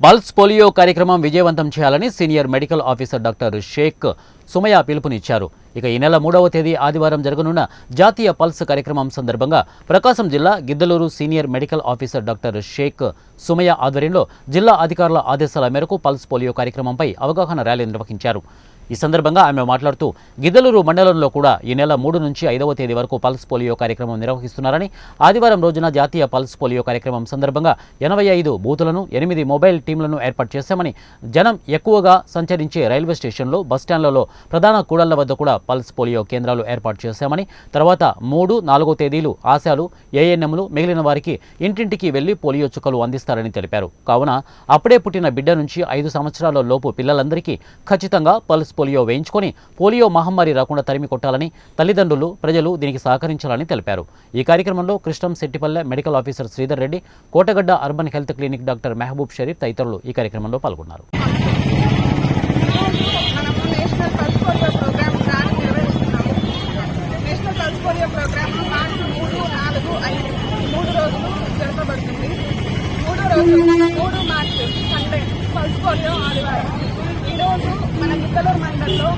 Pulse polio కార్యక్రమం విజయవంతం చేయాలని senior medical officer doctor Sheikh Sumaya పిలుపునిచ్చారు. ఇక ఈ నెల 3వ తేదీ ఆదివారం జరగనున్న జాతీయ పల్స్ కార్యక్రమం సందర్భంగా ప్రకాశం జిల్లా Giddalur senior medical officer doctor Sheikh Sumaya ఆధ్వర్యంలో జిల్లా అధికారుల ఆదేశాల మేరకు పల్స్ పోలియో కార్యక్రమంపై అవగాహన ర్యాలీ నిర్వహించారు. ఈ సందర్భంగా ఆమె మాట్లాడుతూ గిద్దలూరు మండలంలో కూడా ఈ నెల 3 నుంచి 5వ తేదీ వరకు పల్స్ పోలియో కార్యక్రమం నిర్వహిస్తున్నారని, ఆదివారం రోజున జాతీయ పల్స్ పోలియో కార్యక్రమం సందర్భంగా 85 బూతులను 8 మొబైల్ టీంలను ఏర్పాటు చేశామని, జనం ఎక్కువగా సంచరించే రైల్వే స్టేషన్లో, బస్టాండ్లలో, ప్రధాన కూడళ్ల వద్ద కూడా పల్స్ పోలియో కేంద్రాలు ఏర్పాటు చేశామని, తర్వాత 3, 4 తేదీలు ఆశాలు, ఏఎన్ఎంలు మిగిలిన వారికి ఇంటింటికి వెళ్లి పోలియో చుక్కలు అందిస్తారని తెలిపారు. కావున అప్పుడే పుట్టిన బిడ్డ నుంచి 5 సంవత్సరాల లోపు పిల్లలందరికీ ఖచ్చితంగా పల్స్ పోలియో వేయించుకొని పోలియో మహమ్మారి రాకుండా తరిమి కొట్టాలని తల్లిదండ్రులు, ప్రజలు దీనికి సహకరించాలని తెలిపారు. ఈ కార్యక్రమంలో Krishnam Settipalle medical officer Sridhar Reddy, Kotagadda urban health clinic doctor Mehboob Sharif తదితరులు ఈ కార్యక్రమంలో పాల్గొన్నారు. మార్చి సండే పల్స్ పోలియో ఆదివారం. ఈరోజు మన గిద్దలూరు మండలంలో